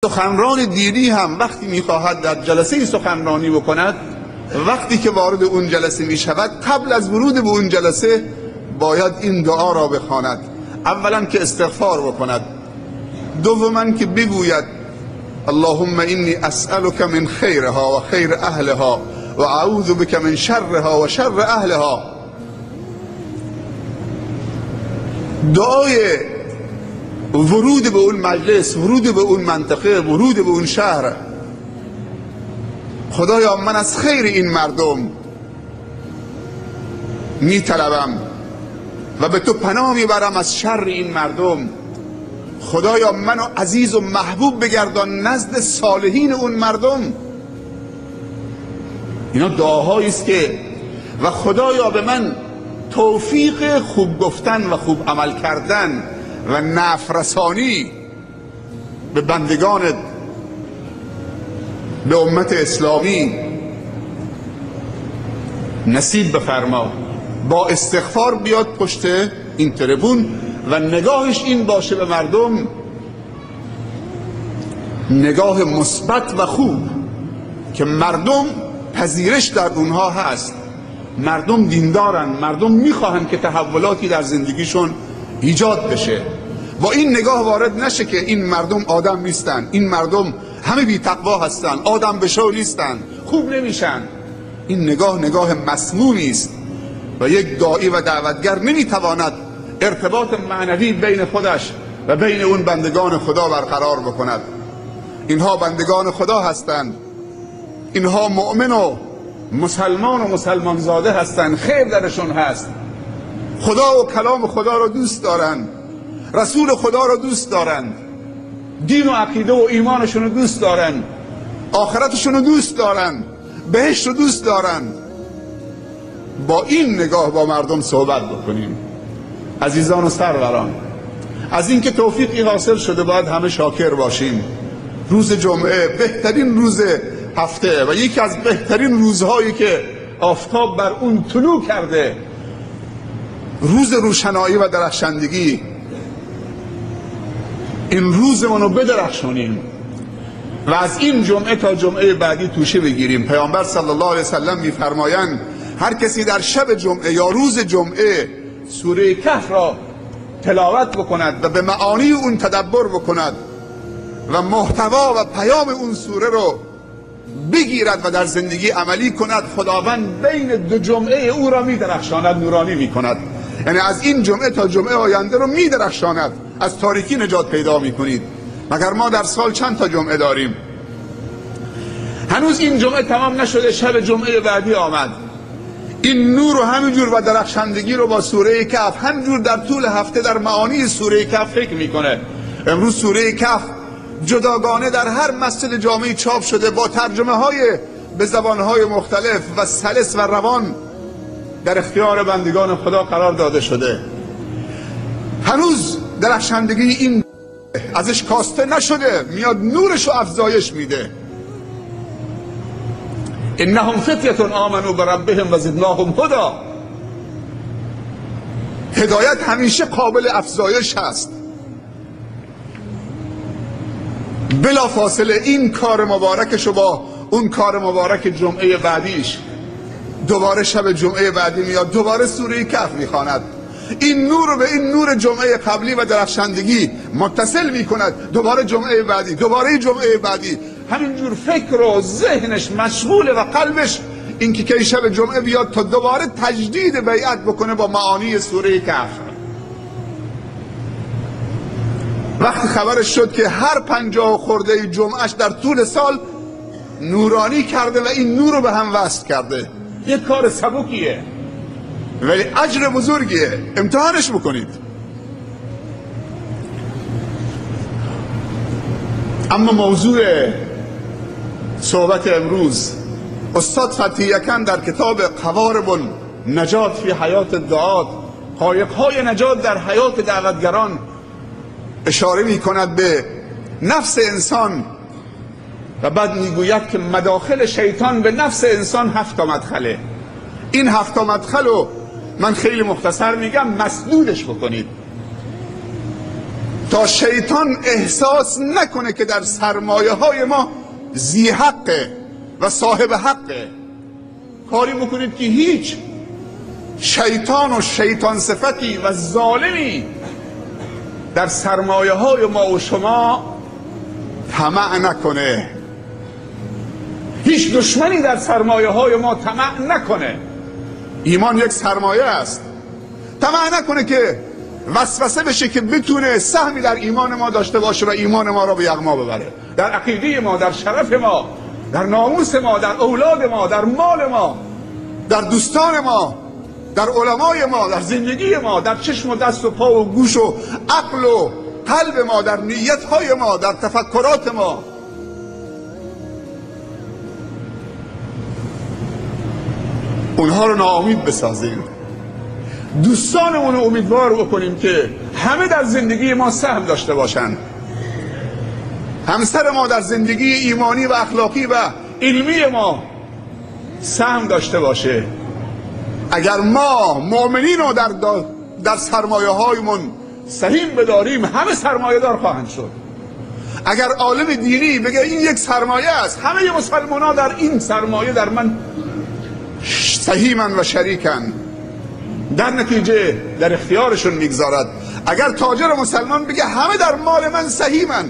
سخنران دینی هم وقتی میخواهد در جلسه سخنرانی بکند، وقتی که وارد اون جلسه میشود، قبل از ورود به اون جلسه باید این دعا را بخواند. اولا که استغفار بکند، دوما که بگوید اللهم انی اسألک من خیرها و خیر اهلها و اعوذ بک من شرها و شر اهلها. دعای ورود به اون مجلس، ورود به اون منطقه، ورود به اون شهر: خدایا من از خیر این مردم میطلبم و به تو پناه میبرم از شر این مردم. خدایا منو عزیز و محبوب بگردان نزد صالحین اون مردم. اینا دعاهایی است که و خدایا به من توفیق خوب گفتن و خوب عمل کردن و نفع رسانی به بندگانت، به امت اسلامی نصیب بفرما. با استغفار بیاد پشت این تریبون و نگاهش این باشه به مردم، نگاه مثبت و خوب، که مردم پذیرش در اونها هست، مردم دیندارن، مردم میخواهن که تحولاتی در زندگیشون ایجاد بشه. با این نگاه وارد نشه که این مردم آدم نیستن، این مردم همه بی تقوا هستن، آدم بشو نیستن، خوب نمیشن. این نگاه مسمومی است و یک داعی و دعوتگر نمیتواند ارتباط معنوی بین خودش و بین اون بندگان خدا برقرار بکند. اینها بندگان خدا هستند، اینها مؤمن و مسلمان و مسلمان زاده هستند، خیر درشون هست، خدا و کلام خدا رو دوست دارند، رسول خدا رو دوست دارند، دین و عقیده و ایمانشون رو دوست دارند، آخرتشون رو دوست دارند، بهشت رو دوست دارند. با این نگاه با مردم صحبت بکنیم. عزیزان و سروران، از اینکه توفیقی حاصل شده باید همه شاکر باشیم. روز جمعه بهترین روز هفته و یکی از بهترین روزهایی که آفتاب بر اون طلوع کرده، روز روشنایی و درخشندگی. این روزمون رو بدرخشونیم و از این جمعه تا جمعه بعدی توشه بگیریم. پیامبر صلی الله علیه وسلم میفرمایند هر کسی در شب جمعه یا روز جمعه سوره کهف را تلاوت بکند و به معانی اون تدبر بکند و محتوا و پیام اون سوره رو بگیرد و در زندگی عملی کند، خداوند بین دو جمعه او را میدرخشاند، نورانی میکند. یعنی از این جمعه تا جمعه آینده رو میدرخشاند، از تاریکی نجات پیدا میکنید. مگر ما در سال چند تا جمعه داریم؟ هنوز این جمعه تمام نشده، شب جمعه بعدی آمد. این نور و همینجور و درخشندگی رو با سوره کهف همینجور در طول هفته در معانی سوره کهف فکر میکنه. امروز سوره کهف جداگانه در هر مسجد جامعی چاپ شده، با ترجمه های به زبان های مختلف و سلس و روان در اختیار بندگان خدا قرار داده شده. هنوز درخشندگی این ازش کاسته نشده، میاد نورش رو افزایش میده. انهم فتیة آمنوا بربهم و زدناهم هدی. هدایت همیشه قابل افزایش هست. بلا فاصله این کار مبارکش و با اون کار مبارک جمعه بعدیش، دوباره شب جمعه بعدی میاد دوباره سوره کهف میخواند. این نور رو به این نور جمعه قبلی و درخشندگی متصل میکند. دوباره جمعه بعدی، دوباره جمعه بعدی، همینجور فکر و ذهنش مشغوله و قلبش اینکه که شب جمعه بیاد تا دوباره تجدید بیعت بکنه با معانی سوره کهف. وقتی خبرش شد که هر 50 خورده جمعهش در طول سال نورانی کرده و این نور رو به هم وصل کرده، یک کار سبکیه ولی اجر بزرگیه، امتحانش بکنید. اما موضوع صحبت امروز، استاد فتحی یکن در کتاب قوارب نجات فی حیات الدعات، قایق‌های نجات در حیات دعوتگران، اشاره می کند به نفس انسان و بعد میگوید که مداخل شیطان به نفس انسان 7 مدخله. این 7 مدخل رو من خیلی مختصر میگم، مسدودش بکنید. تا تا شیطان احساس نکنه که در سرمایه های ما ذی حقه و صاحب حقه. کاری بکنید که هیچ شیطان و شیطان صفتی و ظالمی در سرمایه های ما و شما طمع نکنه، هیچ دشمنی در سرمایه های ما طمع نکنه. ایمان یک سرمایه است. طمع نکنه که وسوسه بشه که بتونه سهمی در ایمان ما داشته باشه و ایمان ما را به یغما ببره، در عقیده ما، در شرف ما، در ناموس ما، در اولاد ما، در مال ما، در دوستان ما، در علمای ما، در زندگی ما، در چشم و دست و پا و گوش و عقل و قلب ما، در نیتهای ما، در تفکرات ما. اونها رو ناامید بسازیم، دوستانمون رو امیدوار بکنیم که همه در زندگی ما سهم داشته باشن. همسر ما در زندگی ایمانی و اخلاقی و علمی ما سهم داشته باشه. اگر ما مؤمنین رو در سرمایه هایمون سهیم بداریم، همه سرمایه دار خواهند شد. اگر عالم دینی بگه این یک سرمایه است، همه مسلمان ها در این سرمایه در من سهیمن و شریکن، در نتیجه در اختیارشون میگذارد. اگر تاجر مسلمان بگه همه در مال من سهیمن،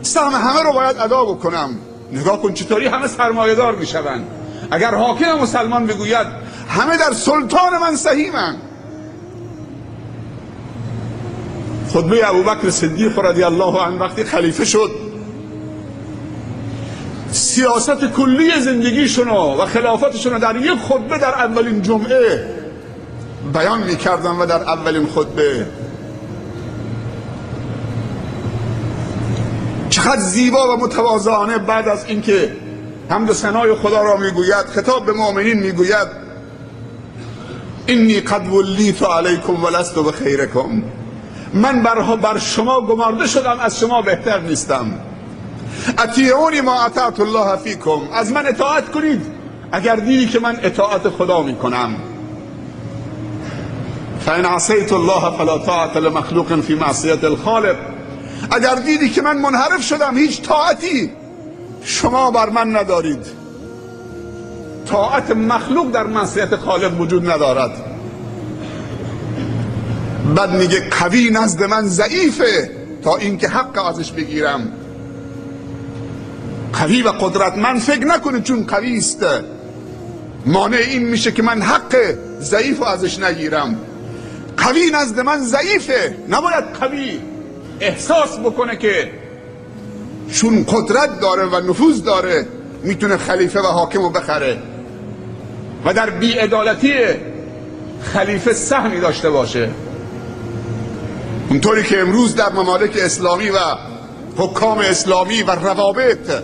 سهم همه رو باید ادا بکنم، نگاه کن چطوری همه سرمایه دار میشوند. اگر حاکم مسلمان بگوید همه در سلطان من سهیمن. خطبه ابوبکر صدیق رضی الله عنه وقتی خلیفه شد، سیاست کلی زندگیشون و خلافتشون در یک خطبه در اولین جمعه بیان میکردن و در اولین خطبه چقدر زیبا و متواضعانه بعد از اینکه حمد و ثنای خدا را میگوید، خطاب به مؤمنین میگوید انی قد ولیت علیکم ولست بخیرکم، من بر شما گمارده شدم، از شما بهتر نیستم. اطیعونی ما اطعت الله فیکم، از من اطاعت کنید اگر دیدی که من اطاعت خدا میکنم. فان عصیت الله فلا طاعت لمخلوق فی معصیت الخالق، اگر دیدی که من منحرف شدم، هیچ طاعتی شما بر من ندارید. طاعت مخلوق در معصیت خالق وجود ندارد. بعد میگه قوی نزد من ضعیفه تا اینکه حق ازش بگیرم. قوی و قدرتمند فکر نکنه چون قوی است مانع این میشه که من حق ضعیف رو ازش نگیرم. قوی نزد من ضعیفه. نباید قوی احساس بکنه که چون قدرت داره و نفوذ داره میتونه خلیفه و حاکم رو بخره و در بی‌عدالتی خلیفه سهمی داشته باشه. اونطوری که امروز در ممالک اسلامی و حکام اسلامی و روابط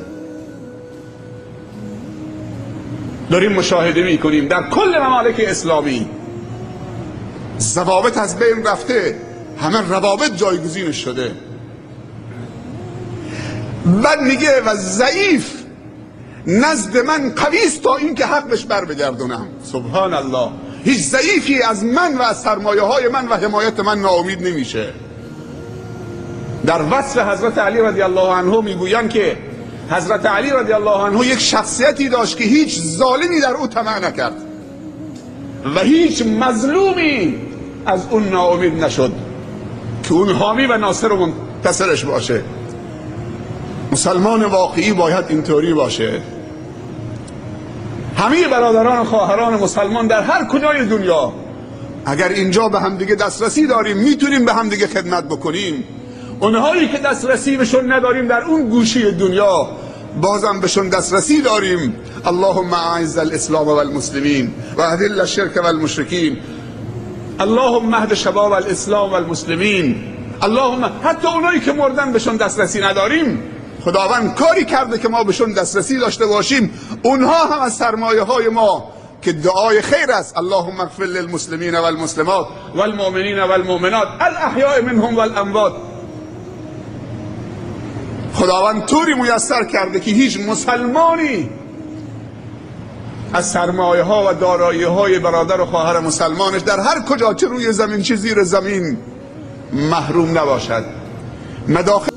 داریم مشاهده میکنیم، در کل ممالک اسلامی ضوابط از بین رفته، همه روابط جایگزین شده. بعد میگه و ضعیف نزد من قویست تا این که حقش بر بگردونم. سبحان الله، هیچ ضعیفی از من و از سرمایه های من و حمایت من ناامید نمیشه. در وصف حضرت علی رضی الله عنه میگویند که حضرت علی رضی الله عنه یک شخصیتی داشت که هیچ ظالمی در او طمع نکرد و هیچ مظلومی از اون ناامید نشد که اون حامی و ناصر و منتصرش باشه. مسلمان واقعی باید اینطوری باشه. همه برادران و خواهران مسلمان در هر کجای دنیا اگر اینجا به همدیگه دسترسی داریم میتونیم به همدیگه خدمت بکنیم. اونهایی که دسترسی بهشون نداریم در اون گوشه دنیا بازم بهشون دسترسی داریم. اللهم اعز الاسلام والمسلمین و اذل الشرك والمشرکین. اللهم اهد شباب الاسلام والمسلمین. اللهم حتی اونایی که مردن بهشون دسترسی نداریم، خداوند کاری کرده که ما بهشون دسترسی داشته باشیم. اونها هم از سرمایه های ما که دعای خیر است. اللهم اغفر للمسلمین والمسلمات والمؤمنین والمؤمنات الاحیاء منهم والاموات. خداوند طوری میسر کرده که هیچ مسلمانی از سرمایه ها و دارایی های برادر و خواهر مسلمانش در هر کجا، چه روی زمین چه زیر زمین، محروم نباشد. مداخل